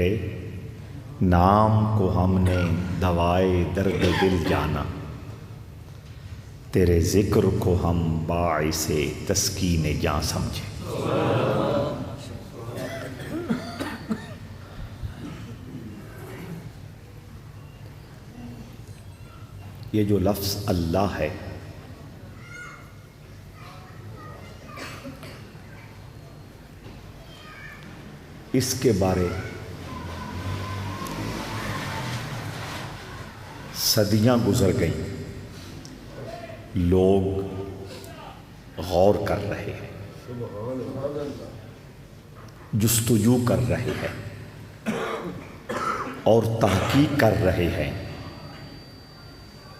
تیرے نام کو ہم نے دوائے درد دل جانا، تیرے ذکر کو ہم باعث تسکین جاں سمجھے۔ یہ جو لفظ اللہ ہے، اس کے بارے صدیاں گزر گئیں، لوگ غور کر رہے ہیں، جستجو کر رہے ہیں اور تحقیق کر رہے ہیں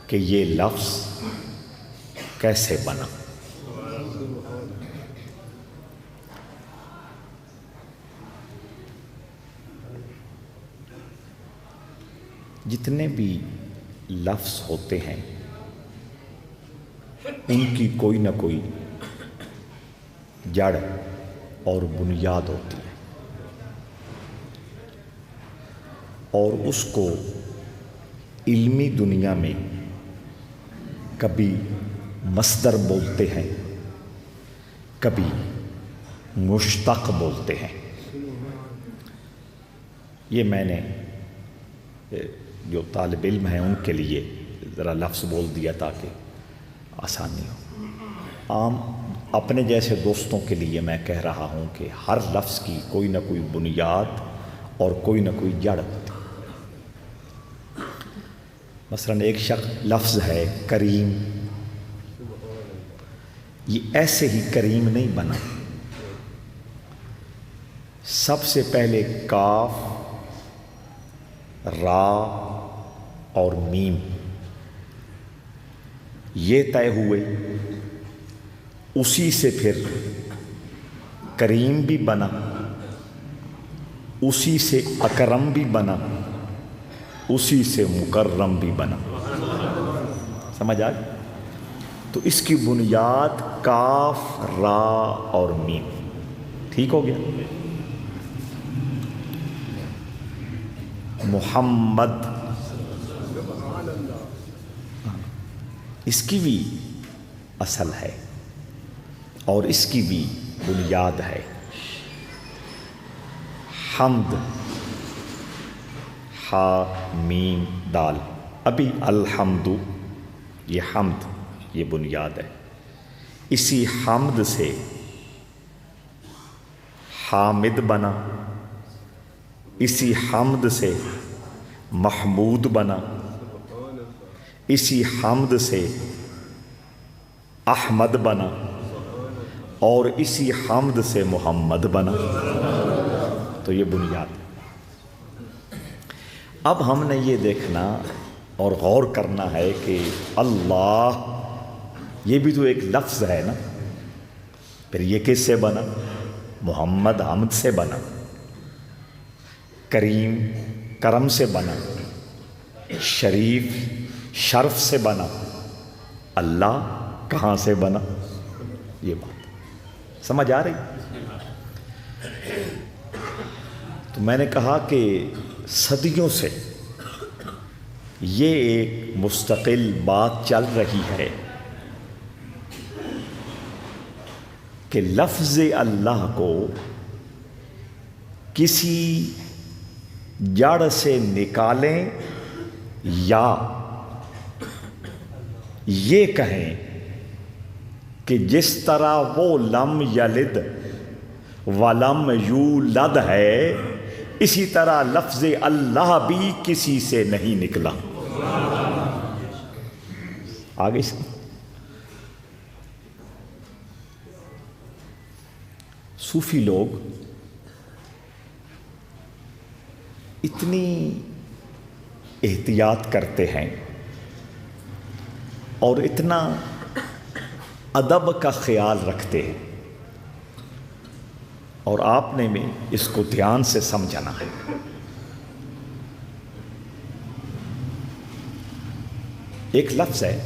کہ یہ لفظ کیسے بنا۔ جتنے بھی لفظ ہوتے ہیں ان کی کوئی نہ کوئی جڑ اور بنیاد ہوتی ہے، اور اس کو علمی دنیا میں کبھی مصدر بولتے ہیں، کبھی مشتق بولتے ہیں۔ یہ میں نے جو طالب علم ہیں ان کے لیے ذرا لفظ بول دیا تاکہ آسانی ہو۔ عام اپنے جیسے دوستوں کے لیے میں کہہ رہا ہوں کہ ہر لفظ کی کوئی نہ کوئی بنیاد اور کوئی نہ کوئی جڑ ہوتی۔ مثلاً ایک لفظ ہے کریم، یہ ایسے ہی کریم نہیں بنا، سب سے پہلے کاف، را اور میم یہ طے ہوئے، اسی سے پھر کریم بھی بنا، اسی سے اکرم بھی بنا، اسی سے مکرم بھی بنا۔ سمجھ آئی؟ تو اس کی بنیاد کاف، را اور میم۔ ٹھیک ہو گیا؟ محمد، اس کی بھی اصل ہے اور اس کی بھی بنیاد ہے۔ حمد، ہا میم دال، ابھی الحمد، یہ حمد، یہ بنیاد ہے۔ اسی حمد سے حامد بنا، اسی حمد سے محمود بنا، اسی حمد سے احمد بنا، اور اسی حمد سے محمد بنا۔ تو یہ بنیاد۔ اب ہم نے یہ دیکھنا اور غور کرنا ہے کہ اللہ یہ بھی تو ایک لفظ ہے نا، پھر یہ کس سے بنا؟ محمد حمد سے بنا، کریم کرم سے بنا، شریف شرف سے بنا، اللہ کہاں سے بنا؟ یہ بات سمجھ آ رہی؟ تو میں نے کہا کہ صدیوں سے یہ ایک مستقل بات چل رہی ہے کہ لفظ اللہ کو کسی جڑ سے نکالیں یا یہ کہیں کہ جس طرح وہ لم یلد ولم یولد ہے، اسی طرح لفظ اللہ بھی کسی سے نہیں نکلا۔ آگے سے صوفی لوگ اتنی احتیاط کرتے ہیں اور اتنا ادب کا خیال رکھتے ہیں، اور آپ نے بھی اس کو دھیان سے سمجھنا ہے۔ ایک لفظ ہے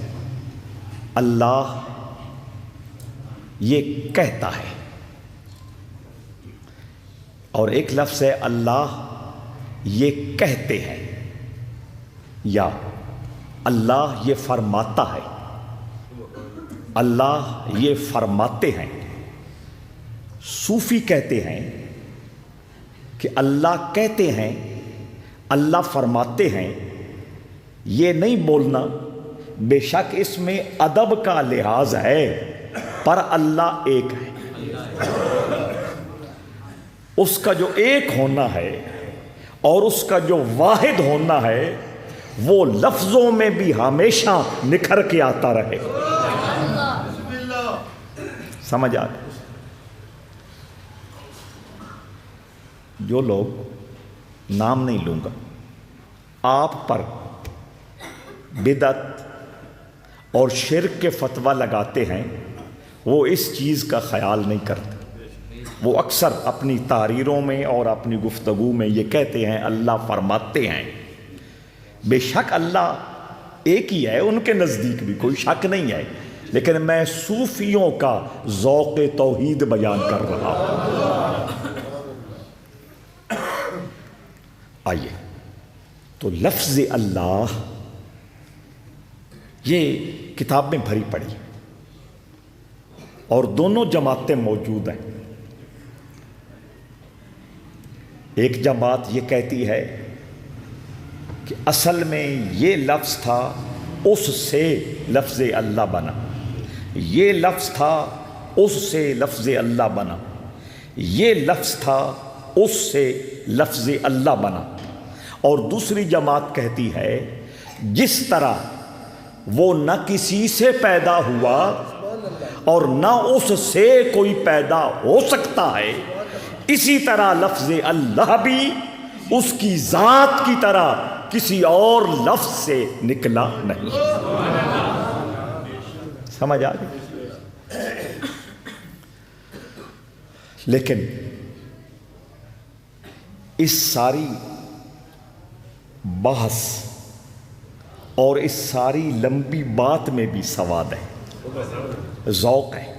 اللہ، یہ کہتا ہے، اور ایک لفظ ہے اللہ یہ کہتے ہیں یا اللہ یہ فرماتا ہے؟ اللہ یہ فرماتے ہیں۔ صوفی کہتے ہیں کہ اللہ کہتے ہیں، اللہ فرماتے ہیں، یہ نہیں بولنا۔ بے شک اس میں ادب کا لحاظ ہے، پر اللہ ایک ہے۔ اس کا جو ایک ہونا ہے اور اس کا جو واحد ہونا ہے وہ لفظوں میں بھی ہمیشہ نکھر کے آتا رہے۔ سمجھ آ گئی؟ جو لوگ، نام نہیں لوں گا، آپ پر بدعت اور شرک کے فتویٰ لگاتے ہیں، وہ اس چیز کا خیال نہیں کرتے۔ وہ اکثر اپنی تحریروں میں اور اپنی گفتگو میں یہ کہتے ہیں اللہ فرماتے ہیں۔ بے شک اللہ ایک ہی ہے، ان کے نزدیک بھی کوئی شک نہیں ہے، لیکن میں صوفیوں کا ذوق توحید بیان کر رہا ہوں۔ آئیے تو لفظ اللہ یہ کتاب میں بھری پڑی اور دونوں جماعتیں موجود ہیں۔ ایک جماعت یہ کہتی ہے کہ اصل میں یہ لفظ تھا، اس سے لفظ اللہ بنا، یہ لفظ تھا، اس سے لفظ اللہ بنا، یہ لفظ تھا، اس سے لفظ اللہ بنا۔ اور دوسری جماعت کہتی ہے جس طرح وہ نہ کسی سے پیدا ہوا اور نہ اس سے کوئی پیدا ہو سکتا ہے، اسی طرح لفظ اللہ بھی اس کی ذات کی طرح کسی اور لفظ سے نکلا نہیں۔ سمجھ آ گئی؟ لیکن اس ساری بحث اور اس ساری لمبی بات میں بھی سواد ہے، ذوق ہے،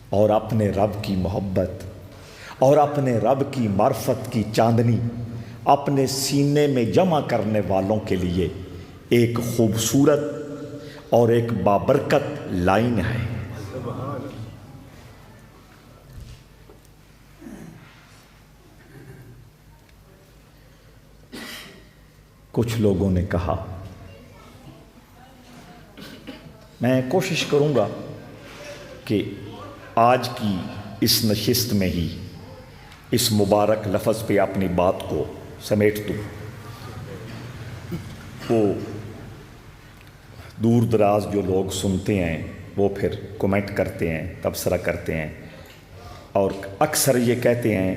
اور اپنے رب کی محبت اور اپنے رب کی معرفت کی چاندنی اپنے سینے میں جمع کرنے والوں کے لیے ایک خوبصورت اور ایک بابرکت لائن ہے۔ کچھ لوگوں نے کہا، میں کوشش کروں گا کہ آج کی اس نشست میں ہی اس مبارک لفظ پہ اپنی بات کو سمیٹ دوں۔ وہ دور دراز جو لوگ سنتے ہیں وہ پھر کمنٹ کرتے ہیں، تبصرہ کرتے ہیں، اور اکثر یہ کہتے ہیں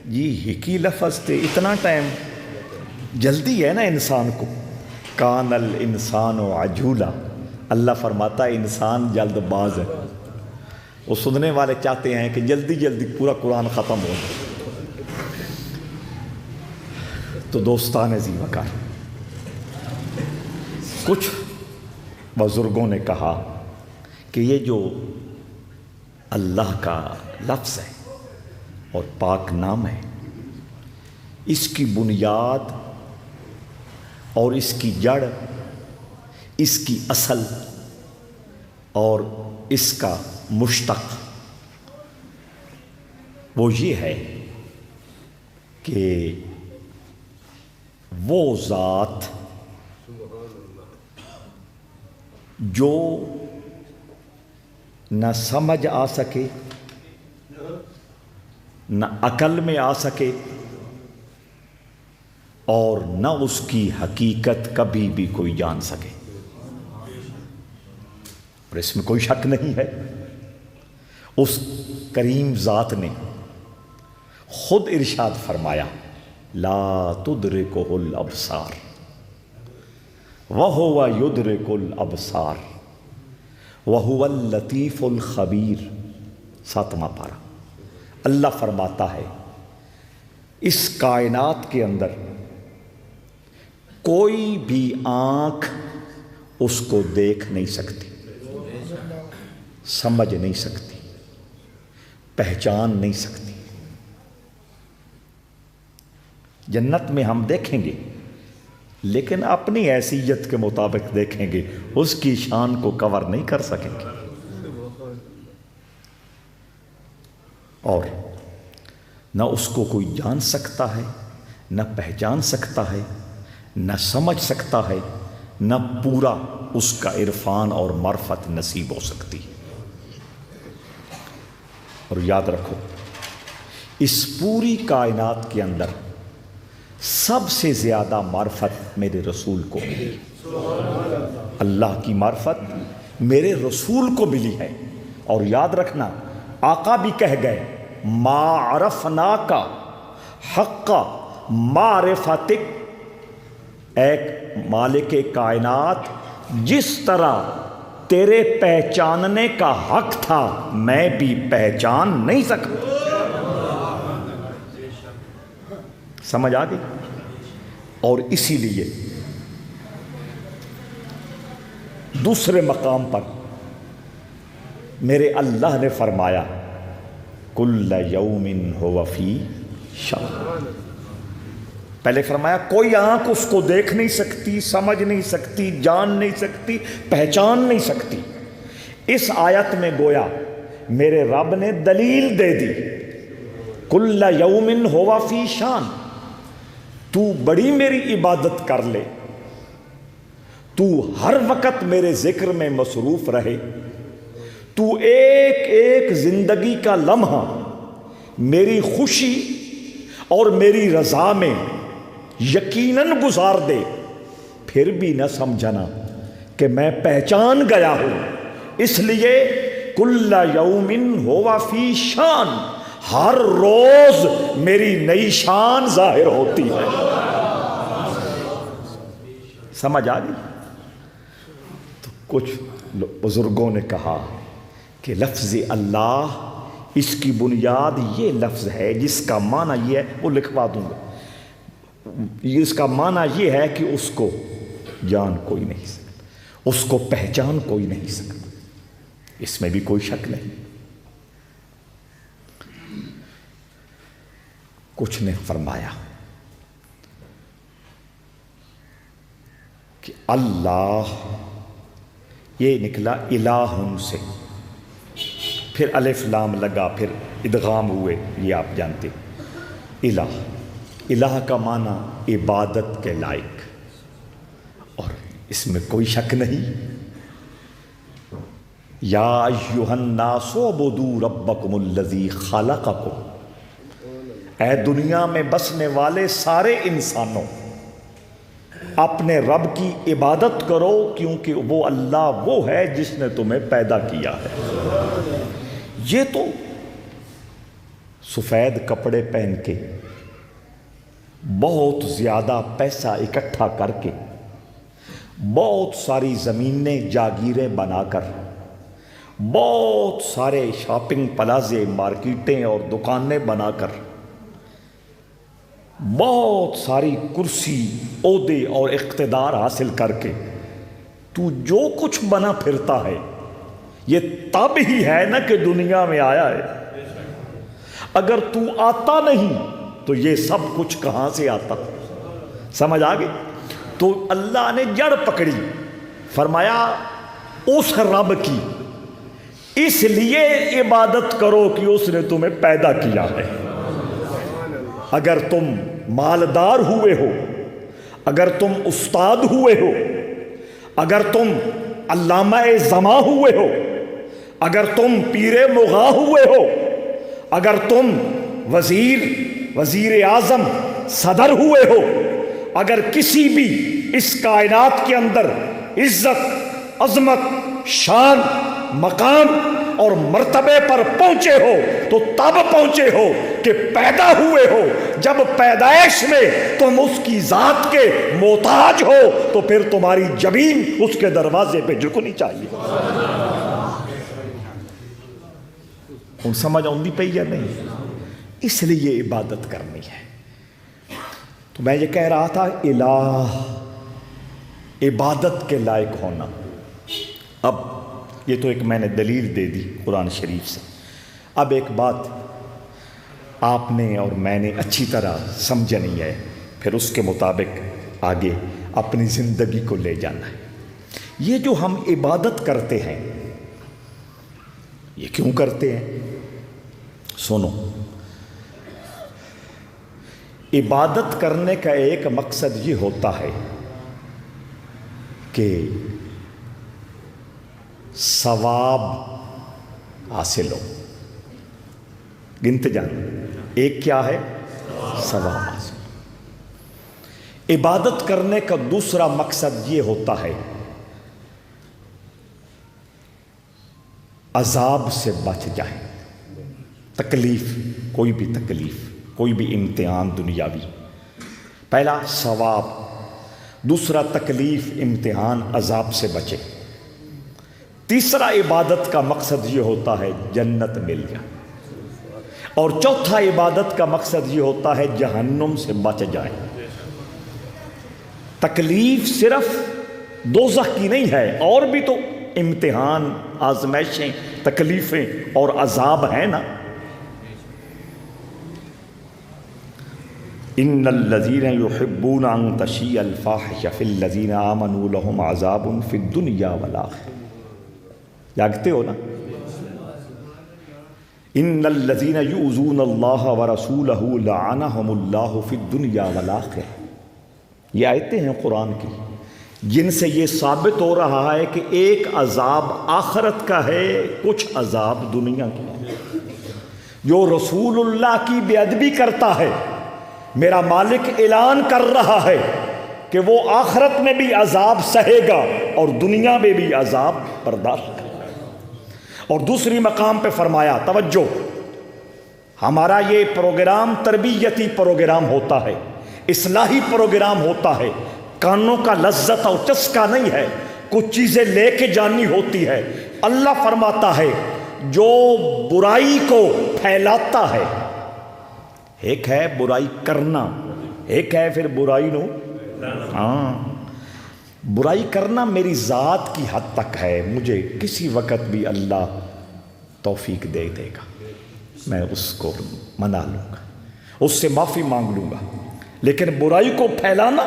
جی ہکی لفظ تھے، اتنا ٹائم جلدی ہے نا انسان کو۔ کان الانسان عجولا، اللہ فرماتا ہے انسان جلد باز ہے۔ وہ سننے والے چاہتے ہیں کہ جلدی جلدی پورا قرآن ختم ہو جائے۔ تو دوستان ذی وقار، کچھ بزرگوں نے کہا کہ یہ جو اللہ کا لفظ ہے اور پاک نام ہے، اس کی بنیاد اور اس کی جڑ، اس کی اصل اور اس کا مشتق وہ یہ ہے کہ وہ ذات جو نہ سمجھ آ سکے، نہ عقل میں آ سکے، اور نہ اس کی حقیقت کبھی بھی کوئی جان سکے، اور اس میں کوئی شک نہیں ہے۔ اس کریم ذات نے خود ارشاد فرمایا لا تدرکہ الابصار وہو یدرک الابصار وہو اللطیف الخبیر، 7واں پارہ۔ اللہ فرماتا ہے اس کائنات کے اندر کوئی بھی آنکھ اس کو دیکھ نہیں سکتی، سمجھ نہیں سکتی، پہچان نہیں سکتی۔ جنت میں ہم دیکھیں گے لیکن اپنی حیثیت کے مطابق دیکھیں گے، اس کی شان کو کور نہیں کر سکیں گے۔ اور نہ اس کو کوئی جان سکتا ہے، نہ پہچان سکتا ہے، نہ سمجھ سکتا ہے، نہ پورا اس کا عرفان اور معرفت نصیب ہو سکتی ہے۔ اور یاد رکھو، اس پوری کائنات کے اندر سب سے زیادہ معرفت میرے رسول کو ملی، اللہ کی معرفت میرے رسول کو ملی ہے۔ اور یاد رکھنا، آقا بھی کہہ گئے، ما عرفناک حق معرفتک، ایک مالک کائنات، جس طرح تیرے پہچاننے کا حق تھا میں بھی پہچان نہیں سکتا۔ سمجھ آ گئی؟ اور اسی لیے دوسرے مقام پر میرے اللہ نے فرمایا، کل یوم ہو فی شان۔ پہلے فرمایا کوئی آنکھ اس کو دیکھ نہیں سکتی، سمجھ نہیں سکتی، جان نہیں سکتی، پہچان نہیں سکتی۔ اس آیت میں گویا میرے رب نے دلیل دے دی، کل یوم ہو فی شان، تو بڑی میری عبادت کر لے، تو ہر وقت میرے ذکر میں مصروف رہے، تو ایک ایک زندگی کا لمحہ میری خوشی اور میری رضا میں یقیناً گزار دے، پھر بھی نہ سمجھنا کہ میں پہچان گیا ہوں۔ اس لیے کل یوم ہوا فی شان، ہر روز میری نئی شان ظاہر ہوتی ہے۔ سمجھ آ گئی؟ تو کچھ بزرگوں نے کہا کہ لفظ اللہ، اس کی بنیاد یہ لفظ ہے جس کا معنی یہ ہے، وہ لکھوا دوں گا، اس کا معنی یہ ہے کہ اس کو جان کوئی نہیں سکتا، اس کو پہچان کوئی نہیں سکتا، اس میں بھی کوئی شک نہیں۔ کچھ نے فرمایا کہ اللہ یہ نکلا الہٌ سے، پھر الف لام لگا، پھر ادغام ہوئے، یہ آپ جانتے۔ الہ، الہ کا معنی عبادت کے لائق، اور اس میں کوئی شک نہیں۔ یا ایھا الناس اعبدوا ربکم الذی خلقکم، اے دنیا میں بسنے والے سارے انسانوں، اپنے رب کی عبادت کرو، کیونکہ وہ اللہ وہ ہے جس نے تمہیں پیدا کیا ہے۔ یہ تو سفید کپڑے پہن کے، بہت زیادہ پیسہ اکٹھا کر کے، بہت ساری زمینیں جاگیریں بنا کر، بہت سارے شاپنگ پلازے، مارکیٹیں اور دکانیں بنا کر، بہت ساری کرسی، عہدے اور اقتدار حاصل کر کے تو جو کچھ بنا پھرتا ہے، یہ تب ہی ہے نا کہ دنیا میں آیا ہے۔ اگر تو آتا نہیں تو یہ سب کچھ کہاں سے آتا؟ سمجھ آ گئی؟ تو اللہ نے جڑ پکڑی، فرمایا اس رب کی اس لیے عبادت کرو کہ اس نے تمہیں پیدا کیا ہے۔ اگر تم مالدار ہوئے ہو، اگر تم استاد ہوئے ہو، اگر تم علامہ زماں ہوئے ہو، اگر تم پیر مغاں ہوئے ہو، اگر تم وزیر اعظم، صدر ہوئے ہو، اگر کسی بھی اس کائنات کے اندر عزت، عظمت، شان، مقام اور مرتبے پر پہنچے ہو تو تب پہنچے ہو کہ پیدا ہوئے ہو۔ جب پیدائش میں تم اس کی ذات کے محتاج ہو تو پھر تمہاری جبین اس کے دروازے پہ جھکنی چاہیے۔ ان سمجھ آندی پئی یا نہیں؟ اس لیے عبادت کرنی ہے۔ تو میں یہ کہہ رہا تھا، الہ، عبادت کے لائق ہونا۔ اب یہ تو ایک میں نے دلیل دے دی قرآن شریف سے۔ اب ایک بات آپ نے اور میں نے اچھی طرح سمجھنی ہے پھر اس کے مطابق آگے اپنی زندگی کو لے جانا ہے۔ یہ جو ہم عبادت کرتے ہیں یہ کیوں کرتے ہیں؟ سنو، عبادت کرنے کا ایک مقصد یہ ہوتا ہے کہ ثواب حاصل ہو۔ گنتے جانا، ایک کیا ہے؟ ثواب حاصل۔ عبادت کرنے کا دوسرا مقصد یہ ہوتا ہے عذاب سے بچ جائیں۔ تکلیف، کوئی بھی تکلیف، کوئی بھی امتحان دنیاوی، پہلا ثواب، دوسرا تکلیف، امتحان، عذاب سے بچے۔ تیسرا عبادت کا مقصد یہ ہوتا ہے جنت مل جائے، اور چوتھا عبادت کا مقصد یہ ہوتا ہے جہنم سے بچ جائیں۔ تکلیف صرف دوزخ کی نہیں ہے، اور بھی تو امتحان، آزمائشیں، تکلیفیں اور عذاب ہیں نا۔ ان الذین یحبون ان تشیع الفاحشۃ فی الذین آمنوا لهم عذاب فی الدنیا والآخرہ۔ جاگتے ہو نا؟ ان الذین یؤذون اللہ ورسولہ لعنہم اللہ فی الدنیا والآخرہ۔ یہ آیتیں ہیں قرآن کی جن سے یہ ثابت ہو رہا ہے کہ ایک عذاب آخرت کا ہے، کچھ عذاب دنیا کے ہے۔ جو رسول اللہ کی بے ادبی کرتا ہے، میرا مالک اعلان کر رہا ہے کہ وہ آخرت میں بھی عذاب سہے گا اور دنیا میں بھی عذاب برداشت کرے گا۔ اور دوسری مقام پہ فرمایا، توجہ، ہمارا یہ پروگرام تربیتی پروگرام ہوتا ہے، اصلاحی پروگرام ہوتا ہے، کانوں کا لذت اور چسکا نہیں ہے، کچھ چیزیں لے کے جانی ہوتی ہے۔ اللہ فرماتا ہے جو برائی کو پھیلاتا ہے، ایک ہے برائی کرنا، ایک ہے پھر برائی نو، ہاں برائی کرنا میری ذات کی حد تک ہے، مجھے کسی وقت بھی اللہ توفیق دے دے گا، میں اس کو منا لوں گا، اس سے معافی مانگ لوں گا۔ لیکن برائی کو پھیلانا،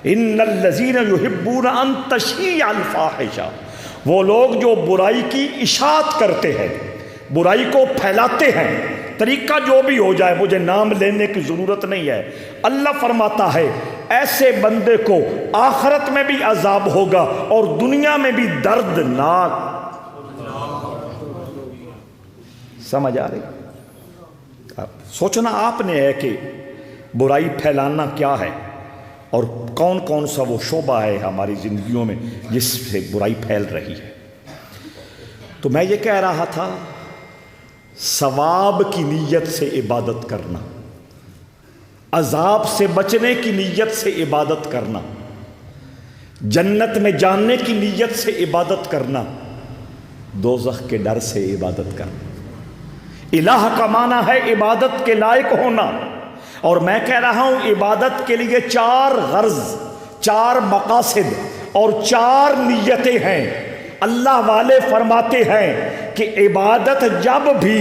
ان الذین یحبون ان تشیع الفاحشہ، وہ لوگ جو برائی کی اشاعت کرتے ہیں، برائی کو پھیلاتے ہیں، طریقہ جو بھی ہو جائے، مجھے نام لینے کی ضرورت نہیں ہے۔ اللہ فرماتا ہے ایسے بندے کو آخرت میں بھی عذاب ہوگا اور دنیا میں بھی دردناک۔ سمجھ آ رہی؟ اب سوچنا آپ نے ہے کہ برائی پھیلانا کیا ہے اور کون کون سا وہ شعبہ ہے ہماری زندگیوں میں جس سے برائی پھیل رہی ہے۔ تو میں یہ کہہ رہا تھا، ثواب کی نیت سے عبادت کرنا، عذاب سے بچنے کی نیت سے عبادت کرنا، جنت میں جاننے کی نیت سے عبادت کرنا، دوزخ کے ڈر سے عبادت کرنا۔ الہ کا معنی ہے عبادت کے لائق ہونا، اور میں کہہ رہا ہوں عبادت کے لیے 4 غرض، 4 مقاصد اور 4 نیتیں ہیں۔ اللہ والے فرماتے ہیں کہ عبادت جب بھی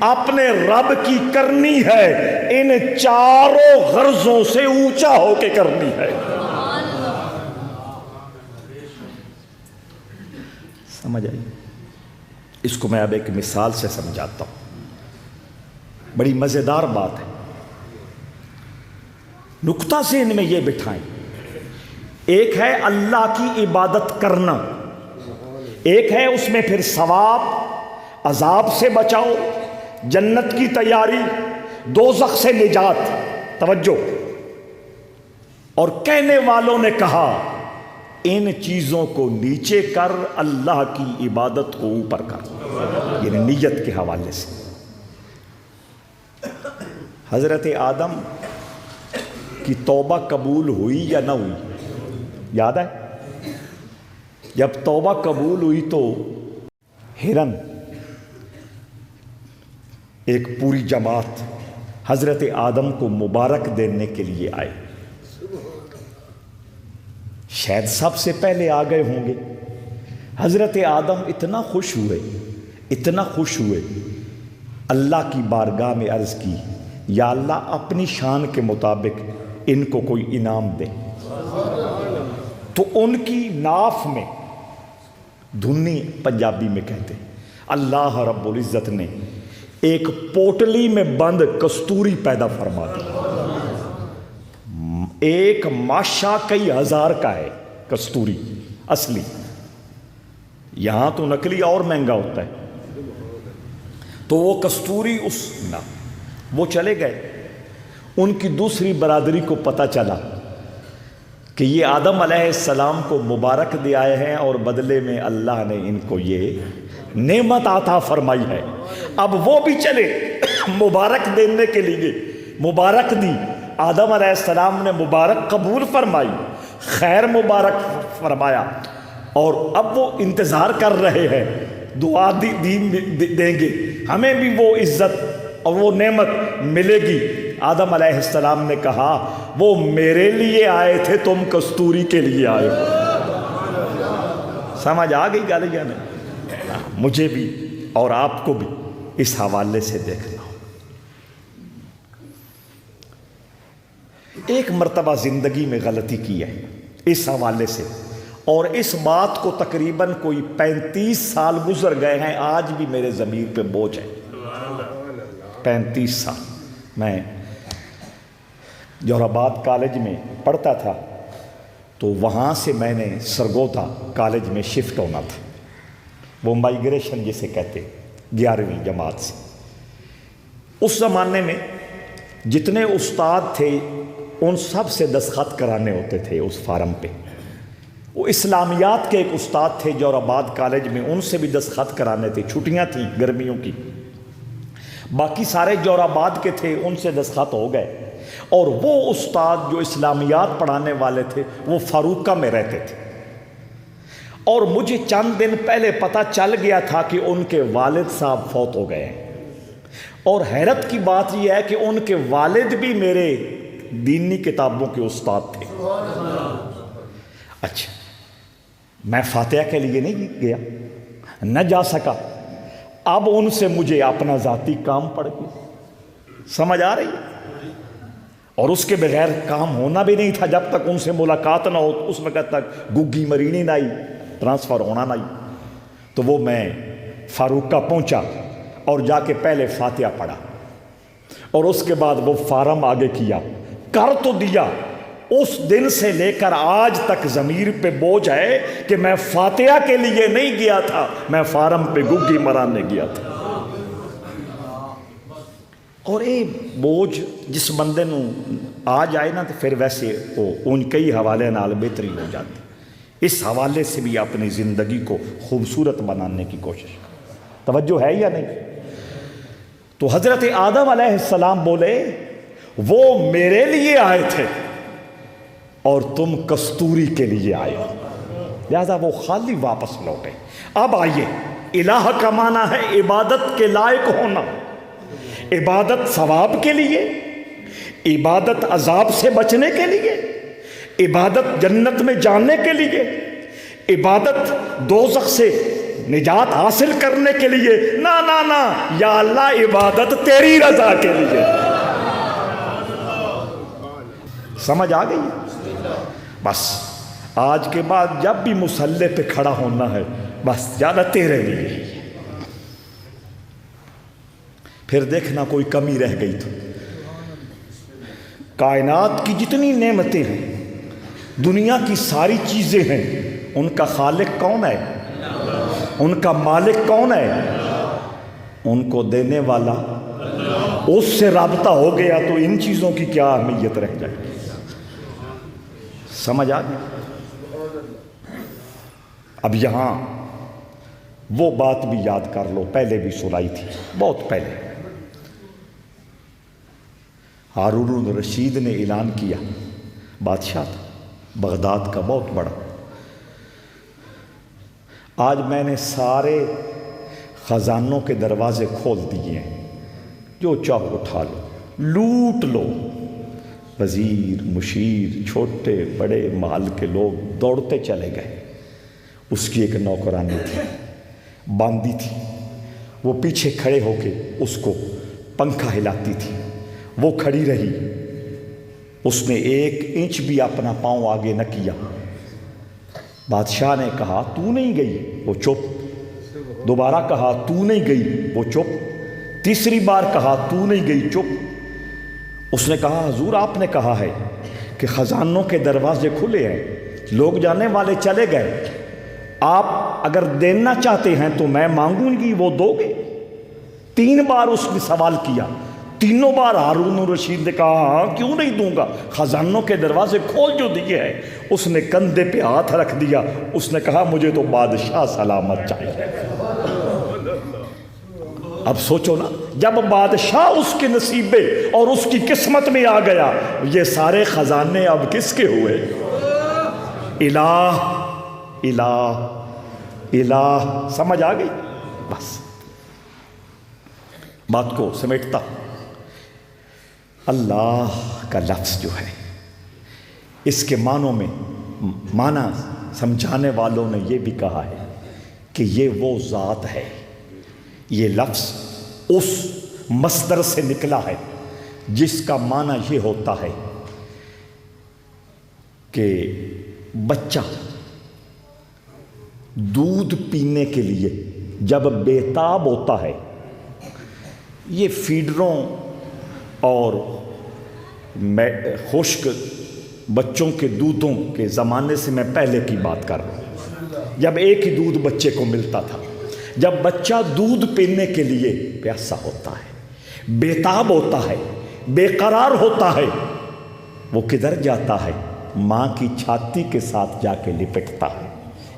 اپنے رب کی کرنی ہے، ان 4 غرضوں سے اونچا ہو کے کرنی ہے۔ سمجھ آئی؟ اس کو میں اب ایک مثال سے سمجھاتا ہوں، بڑی مزیدار بات ہے، نقطہ ذہن میں یہ بٹھائیں۔ ایک ہے اللہ کی عبادت کرنا، ایک ہے اس میں پھر ثواب، عذاب سے بچاؤ، جنت کی تیاری، دوزخ سے نجات۔ توجہ، اور کہنے والوں نے کہا ان چیزوں کو نیچے کر، اللہ کی عبادت کو اوپر کر، یعنی نیت کے حوالے سے۔ حضرت آدم کی توبہ قبول ہوئی یا نہ ہوئی؟ یاد ہے جب توبہ قبول ہوئی تو ہرن، ایک پوری جماعت حضرت آدم کو مبارک دینے کے لیے آئے، شاید سب سے پہلے آ گئے ہوں گے۔ حضرت آدم اتنا خوش ہوئے، اتنا خوش ہوئے، اللہ کی بارگاہ میں عرض کی، یا اللہ اپنی شان کے مطابق ان کو کوئی انعام دے۔ تو ان کی ناف میں دھنی پنجابی میں کہتے ہیں، اللہ رب العزت نے ایک پوٹلی میں بند کستوری پیدا فرما دی۔ ایک ماشا کئی ہزار کا ہے کستوری اصلی، یہاں تو نکلی اور مہنگا ہوتا ہے۔ تو وہ کستوری وہ چلے گئے، ان کی دوسری برادری کو پتہ چلا کہ یہ آدم علیہ السلام کو مبارک دے آئے ہیں اور بدلے میں اللہ نے ان کو یہ نعمت عطا فرمائی ہے۔ اب وہ بھی چلے مبارک دینے کے لیے، مبارک دی، آدم علیہ السلام نے مبارک قبول فرمائی، خیر مبارک فرمایا، اور اب وہ انتظار کر رہے ہیں دعا دیں گے، ہمیں بھی وہ عزت اور وہ نعمت ملے گی۔ آدم علیہ السلام نے کہا وہ میرے لیے آئے تھے، تم کستوری کے لیے آئے ہو۔ سمجھ آ گئی گل یا نہیں؟ مجھے بھی اور آپ کو بھی اس حوالے سے دیکھنا ہو۔ ایک مرتبہ زندگی میں غلطی کی ہے اس حوالے سے، اور اس بات کو تقریباً کوئی 35 سال گزر گئے ہیں، آج بھی میرے ضمیر پہ بوجھ ہے۔ 35 سال میں جوہر آباد کالج میں پڑھتا تھا، تو وہاں سے میں نے سرگودا کالج میں شفٹ ہونا تھا، وہ مائیگریشن جسے کہتے، 11ویں جماعت سے۔ اس زمانے میں جتنے استاد تھے ان سب سے دستخط کرانے ہوتے تھے اس فارم پہ۔ وہ اسلامیات کے ایک استاد تھے جوہر آباد کالج میں، ان سے بھی دستخط کرانے تھے، چھٹیاں تھیں گرمیوں کی۔ باقی سارے جوہر آباد کے تھے، ان سے دستخط ہو گئے، اور وہ استاد جو اسلامیات پڑھانے والے تھے وہ فاروقہ میں رہتے تھے، اور مجھے چند دن پہلے پتہ چل گیا تھا کہ ان کے والد صاحب فوت ہو گئے ہیں۔ اور حیرت کی بات یہ ہے کہ ان کے والد بھی میرے دینی کتابوں کے استاد تھے۔ اچھا، میں فاتحہ کے لیے نہیں گیا، نہ جا سکا، اب ان سے مجھے اپنا ذاتی کام پڑ گیا۔ سمجھ آ رہی ہے؟ اور اس کے بغیر کام ہونا بھی نہیں تھا جب تک ان سے ملاقات نہ ہو، اس وقت تک گگی مرینی نہ آئی، ٹرانسفر ہونا نہ آئی۔ تو وہ میں فاروقہ پہنچا اور جا کے پہلے فاتحہ پڑھا، اور اس کے بعد وہ فارم آگے کیا، کر تو دیا۔ اس دن سے لے کر آج تک ضمیر پہ بوجھ ہے کہ میں فاتحہ کے لیے نہیں گیا تھا، میں فارم پہ گگی مرانے گیا تھا۔ اور یہ بوجھ جس بندے نو آ جائے نا، تو پھر ویسے وہ ان کئی حوالے نال بہتری ہو جاتی۔ اس حوالے سے بھی اپنی زندگی کو خوبصورت بنانے کی کوشش کریں۔ توجہ ہے یا نہیں؟ تو حضرت آدم علیہ السلام بولے وہ میرے لیے آئے تھے اور تم کستوری کے لیے آئے ہو، لہذا وہ خالی واپس لوٹے۔ اب آئیے، الہ کا معنی ہے عبادت کے لائق ہونا، عبادت ثواب کے لیے، عبادت عذاب سے بچنے کے لیے، عبادت جنت میں جانے کے لیے، عبادت دوزخ سے نجات حاصل کرنے کے لیے۔ نا نا نا، یا اللہ عبادت تیری رضا کے لیے۔ سمجھ آ گئی؟ بس آج کے بعد جب بھی مصلی پہ کھڑا ہونا ہے، بس زیادہ تیرے لیے، پھر دیکھنا کوئی کمی رہ گئی تو۔ کائنات کی جتنی نعمتیں ہیں، دنیا کی ساری چیزیں ہیں، ان کا خالق کون ہے؟ ان کا مالک کون ہے؟ ان کو دینے والا، اس سے رابطہ ہو گیا تو ان چیزوں کی کیا اہمیت رہ جائے گی؟ سمجھ آ گئی؟ اب یہاں وہ بات بھی یاد کر لو، پہلے بھی سنائی تھی، بہت پہلے۔ ہارون الرشید نے اعلان کیا، بادشاہ تھا بغداد کا بہت بڑا، آج میں نے سارے خزانوں کے دروازے کھول دیے ہیں، جو چاہو اٹھا لو، لوٹ لو۔ وزیر، مشیر، چھوٹے بڑے محل کے لوگ دوڑتے چلے گئے۔ اس کی ایک نوکرانی تھی، باندی تھی، وہ پیچھے کھڑے ہو کے اس کو پنکھا ہلاتی تھی، وہ کھڑی رہی، اس نے 1 انچ بھی اپنا پاؤں آگے نہ کیا۔ بادشاہ نے کہا تو نہیں گئی، وہ چپ۔ دوبارہ کہا تو نہیں گئی، وہ چپ۔ تیسری بار کہا تو نہیں گئی، چپ۔ اس نے کہا حضور آپ نے کہا ہے کہ خزانوں کے دروازے کھلے ہیں، لوگ جانے والے چلے گئے، آپ اگر دینا چاہتے ہیں تو میں مانگوں گی، وہ دو گے؟ 3 بار اس نے سوال کیا، تینوں بار ہارون الرشید نے کہا ہاں کیوں نہیں دوں گا، خزانوں کے دروازے کھول جو دیے ہیں۔ اس نے کندھے پہ ہاتھ رکھ دیا، اس نے کہا مجھے تو بادشاہ سلامت چاہیے۔ اب سوچو نا، جب بادشاہ اس کے نصیبے اور اس کی قسمت میں آ گیا، یہ سارے خزانے اب کس کے ہوئے؟ الہ الہ الہ۔ سمجھ آ گئی؟ بس بات کو سمیٹتا ہوں۔ اللہ کا لفظ جو ہے، اس کے معنوں میں معنی سمجھانے والوں نے یہ بھی کہا ہے کہ یہ وہ ذات ہے۔ یہ لفظ اس مصدر سے نکلا ہے جس کا معنی یہ ہوتا ہے کہ بچہ دودھ پینے کے لیے جب بےتاب ہوتا ہے، یہ فیڈروں اور خشک بچوں کے دودھوں کے زمانے سے میں پہلے کی بات کر رہا ہوں، جب ایک ہی دودھ بچے کو ملتا تھا۔ جب بچہ دودھ پینے کے لیے پیاسا ہوتا ہے، بےتاب ہوتا ہے، بے قرار ہوتا ہے، وہ کدھر جاتا ہے؟ ماں کی چھاتی کے ساتھ جا کے لپٹتا ہے۔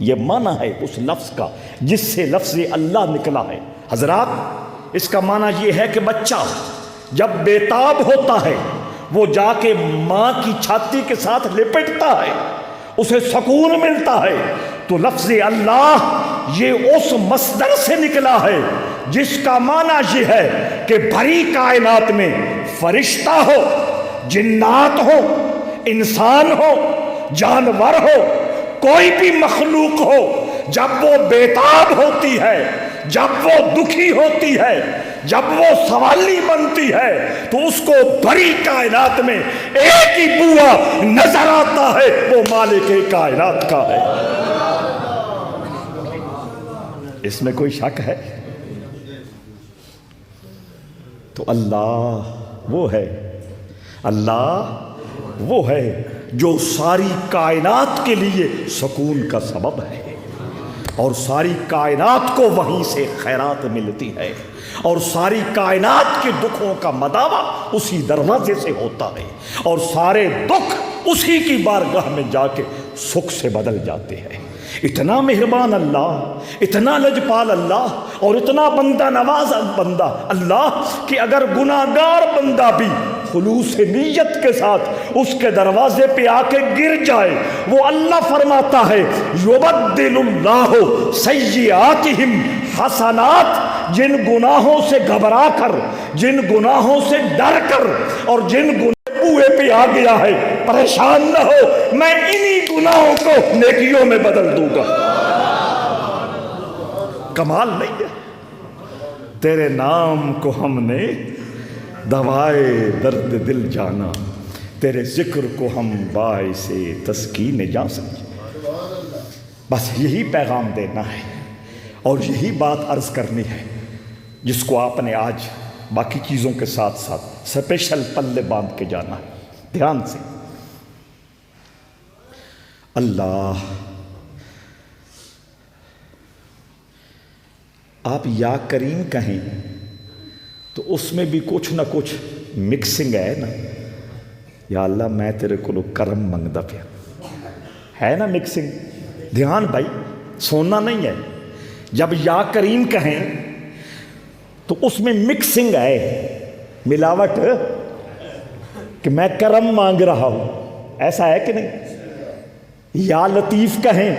یہ معنی ہے اس لفظ کا جس سے لفظ اللہ نکلا ہے۔ حضرات، اس کا معنی یہ ہے کہ بچہ جب بےتاب ہوتا ہے، وہ جا کے ماں کی چھاتی کے ساتھ لپٹتا ہے، اسے سکون ملتا ہے۔ تو لفظ اللہ یہ اس مصدر سے نکلا ہے جس کا معنی یہ ہے کہ بھری کائنات میں فرشتہ ہو، جنات ہو، انسان ہو، جانور ہو، کوئی بھی مخلوق ہو، جب وہ بےتاب ہوتی ہے، جب وہ دکھی ہوتی ہے، جب وہ سوالی بنتی ہے، تو اس کو بڑی کائنات میں ایک ہی بوا نظر آتا ہے، وہ مالک کائنات کا ہے۔ اس میں کوئی شک ہے؟ تو اللہ وہ ہے، اللہ وہ ہے جو ساری کائنات کے لیے سکون کا سبب ہے، اور ساری کائنات کو وہیں سے خیرات ملتی ہے، اور ساری کائنات کے دکھوں کا مداوع اسی دروازے سے ہوتا ہے، اور سارے دکھ اسی کی بارگاہ میں جا کے سکھ سے بدل جاتے ہیں۔ اتنا مہربان اللہ، اتنا لجپال اللہ، اور اتنا بندہ نواز بندہ اللہ کہ اگر گناہگار بندہ بھی خلوص نیت کے ساتھ اس کے دروازے پہ آ کے گر جائے، وہ اللہ فرماتا ہے یبدل اللہ سیئاتہم حسنات۔ جن گناہوں سے گھبرا کر، جن گناہوں سے ڈر کر، اور جن بوئے پہ آ گیا ہے، پریشان نہ ہو، میں انہی گناہوں کو نیکیوں میں بدل دوں گا۔ کمال نہیں ہے؟ تیرے نام کو ہم نے دوائے درد دل جانا، تیرے ذکر کو ہم باعث تسکین جان سمجھے۔ بس یہی پیغام دینا ہے اور یہی بات عرض کرنی ہے جس کو آپ نے آج باقی چیزوں کے ساتھ ساتھ سپیشل پلے باندھ کے جانا ہے۔ دھیان سے، اللہ، آپ یا کریم کہیں تو اس میں بھی کچھ نہ کچھ مکسنگ ہے نا۔ یا اللہ میں تیرے کو کرم منگدا پیا، ہے نا مکسنگ؟ دھیان بھائی، سونا نہیں ہے۔ جب یا کریم کہیں تو اس میں مکسنگ ہے، ملاوٹ، کہ میں کرم مانگ رہا ہوں، ایسا ہے کہ نہیں؟ یا لطیف کہیں،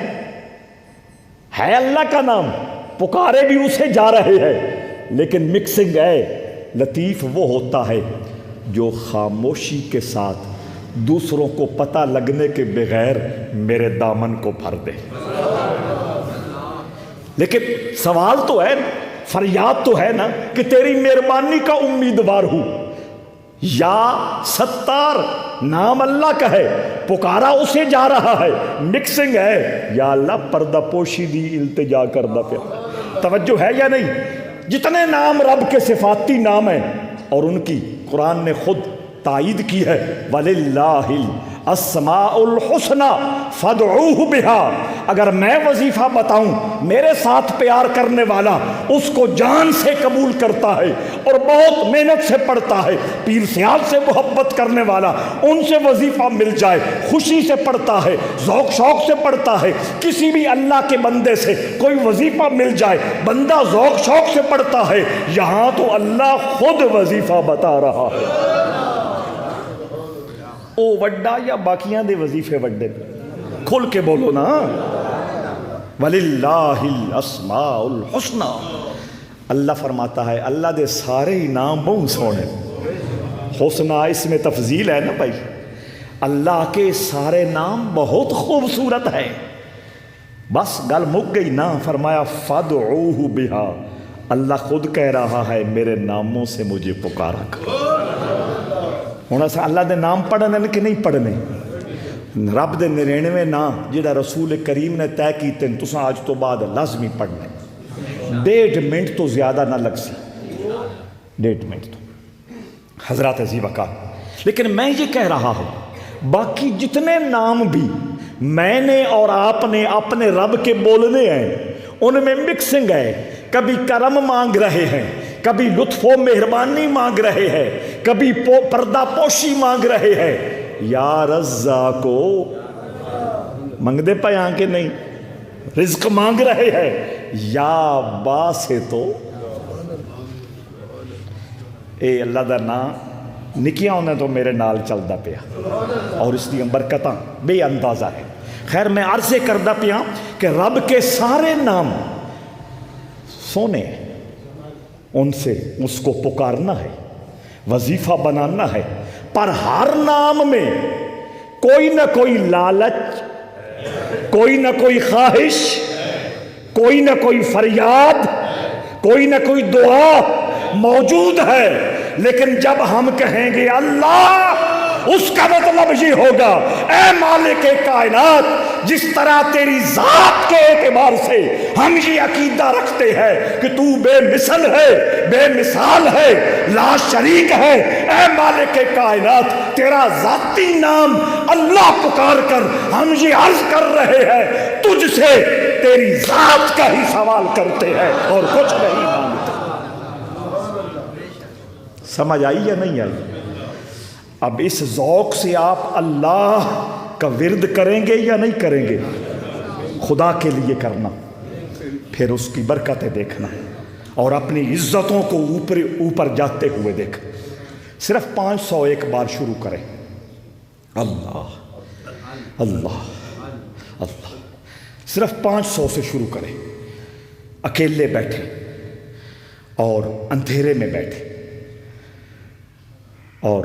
ہے اللہ کا نام، پکارے بھی اسے جا رہے ہیں، لیکن مکسنگ ہے۔ لطیف وہ ہوتا ہے جو خاموشی کے ساتھ دوسروں کو پتہ لگنے کے بغیر میرے دامن کو بھر دے۔ لیکن سوال تو ہے، فریاد تو ہے نا کہ تیری مہربانی کا امیدوار ہوں، یا ستار نام اللہ کا ہے، پکارا اسے جا رہا ہے، مکسنگ ہے، یا اللہ پردہ پوشی دی التجا کردہ پیا۔ توجہ ہے یا نہیں؟ جتنے نام رب کے صفاتی نام ہیں اور ان کی قرآن نے خود تائید کی ہے، وَلِلَّهِ الْأَسْمَاءُ الْحُسْنَى فَادْعُوهُ بِهَا۔ اگر میں وظیفہ بتاؤں، میرے ساتھ پیار کرنے والا اس کو جان سے قبول کرتا ہے اور بہت محنت سے پڑھتا ہے، پیر سیال سے محبت کرنے والا ان سے وظیفہ مل جائے، خوشی سے پڑھتا ہے، ذوق شوق سے پڑھتا ہے، کسی بھی اللہ کے بندے سے کوئی وظیفہ مل جائے، بندہ ذوق شوق سے پڑھتا ہے، یہاں تو اللہ خود وظیفہ بتا رہا ہے۔ او وڈا یا باقیاں دے وظیفے وڈے؟ کھل کے بولو نا۔ وَلِلَّهِ الْأَسْمَاءُ الْحُسْنَى، اللہ فرماتا ہے اللہ دے سارے ہی نام بہت سونے۔ حسنہ اس میں تفضیل ہے نا بھائی، اللہ کے سارے نام بہت خوبصورت ہے۔ بس گل مک گئی نا، فرمایا فَادْعُوهُ بِهَا، اللہ خود کہہ رہا ہے میرے ناموں سے مجھے پکارا کرو۔ ہوں اصل اللہ دے نام پڑھنے کہ نہیں پڑھنے؟ رب دے 99 نام جہاں رسول کریم نے طے کیتے ہیں، تساں آج تو بعد لازمی پڑھنے، 1.5 منٹ تو زیادہ نہ لگ سی، 1.5 منٹ تو حضرات عزیز وقار۔ لیکن میں یہ کہہ رہا ہوں باقی جتنے نام بھی میں نے اور آپ نے اپنے رب کے بولنے ہیں، ان میں مکسنگ ہے، کبھی کرم مانگ رہے ہیں، کبھی لطف و مہربانی مانگ رہے ہیں، کبھی پردہ پوشی مانگ رہے ہیں، یا رزاقو منگ دے پیاں کے نہیں، رزق مانگ رہے ہیں، یا باسطو، اے اللہ دا نام نکیاں انہیں تو میرے نال چلدا پیا اور اس دی برکتاں بے اندازہ ہے۔ خیر میں عرض کردہ پیا کہ رب کے سارے نام سونے، ان سے اس کو پکارنا ہے، وظیفہ بنانا ہے، پر ہر نام میں کوئی نہ کوئی لالچ، کوئی نہ کوئی خواہش، کوئی نہ کوئی فریاد، کوئی نہ کوئی دعا موجود ہے۔ لیکن جب ہم کہیں گے اللہ، اس کا مطلب یہ ہوگا اے مالک کائنات، جس طرح تیری ذات کے اعتبار سے ہم یہ عقیدہ رکھتے ہیں کہ تو بے مثل ہے، بے مثال ہے، لا شریک ہے، اے مالک کائنات تیرا ذاتی نام اللہ پکار کر ہم یہ عرض کر رہے ہیں، تجھ سے تیری ذات کا ہی سوال کرتے ہیں اور کچھ نہیں مانگتے۔ سمجھ آئی یا نہیں آئی؟ اب اس ذوق سے آپ اللہ کا ورد کریں گے یا نہیں کریں گے؟ خدا کے لیے کرنا، پھر اس کی برکتیں دیکھنا اور اپنی عزتوں کو اوپر جاتے ہوئے دیکھ۔ صرف 500 ایک بار شروع کریں، اللہ اللہ اللہ، صرف 500 سے شروع کریں، اکیلے بیٹھے اور اندھیرے میں بیٹھے، اور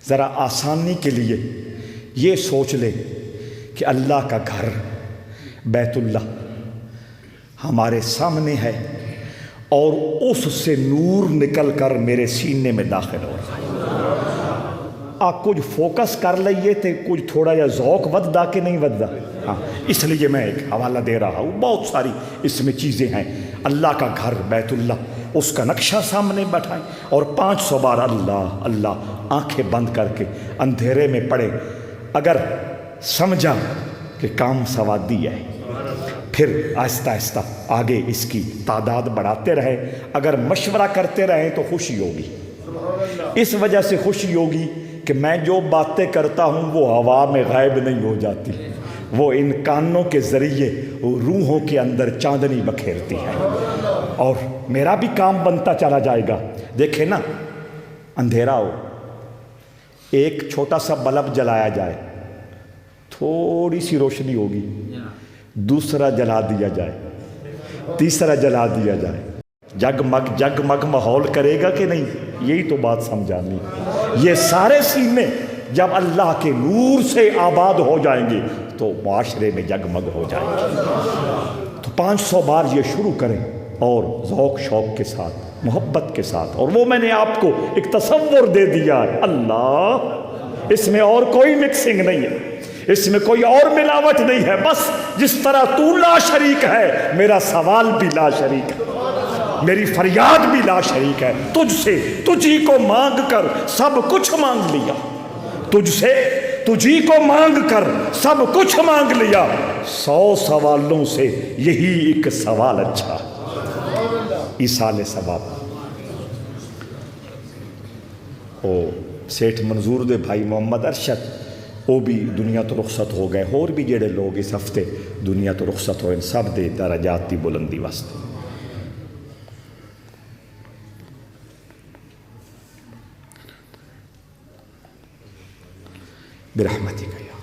ذرا آسانی کے لیے یہ سوچ لیں کہ اللہ کا گھر بیت اللہ ہمارے سامنے ہے اور اس سے نور نکل کر میرے سینے میں داخل ہو رہا ہے۔ آپ کچھ فوکس کر لئیے تھے، کچھ تھوڑا یا ذوق وددا کہ نہیں وددا؟ ہاں، اس لیے میں ایک حوالہ دے رہا ہوں، بہت ساری اس میں چیزیں ہیں۔ اللہ کا گھر بیت اللہ، اس کا نقشہ سامنے بٹھائیں اور 500 بار اللہ اللہ آنکھیں بند کر کے اندھیرے میں پڑھیں۔ اگر سمجھا کہ کام سوادی ہے، پھر آہستہ آہستہ آگے اس کی تعداد بڑھاتے رہیں۔ اگر مشورہ کرتے رہیں تو خوشی ہوگی، اس وجہ سے خوشی ہوگی کہ میں جو باتیں کرتا ہوں وہ ہوا میں غائب نہیں ہو جاتی، وہ ان کانوں کے ذریعے روحوں کے اندر چاندنی بکھیرتی ہے اور میرا بھی کام بنتا چلا جائے گا۔ دیکھیں نا، اندھیرا ہو، ایک چھوٹا سا بلب جلایا جائے، تھوڑی سی روشنی ہوگی، دوسرا جلا دیا جائے، تیسرا جلا دیا جائے، جگمگ جگمگ ماحول کرے گا کہ نہیں؟ یہی تو بات سمجھانی۔ یہ سارے سینے جب اللہ کے نور سے آباد ہو جائیں گے تو معاشرے میں جگمگ ہو جائیں گے۔ تو 500 بار یہ شروع کریں اور ذوق شوق کے ساتھ، محبت کے ساتھ، اور وہ میں نے آپ کو ایک تصور دے دیا ہے، اللہ اس میں اور کوئی مکسنگ نہیں ہے، اس میں کوئی اور ملاوٹ نہیں ہے، بس جس طرح تو لا شریک ہے میرا سوال بھی لا شریک ہے، میری فریاد بھی لا شریک ہے۔ تجھ سے تجھی کو مانگ کر سب کچھ مانگ لیا، تجھ سے تجھی کو مانگ کر سب کچھ مانگ لیا، 100 سوالوں سے یہی ایک سوال اچھا، ایصال ثواب۔ او سیٹھ منظور دے بھائی محمد ارشد وہ بھی دنیا تو رخصت ہو گئے، اور بھی جڑے لوگ اس ہفتے دنیا تو رخصت ہوئے، سب دے درجات دی بلندی واسطے برحمتک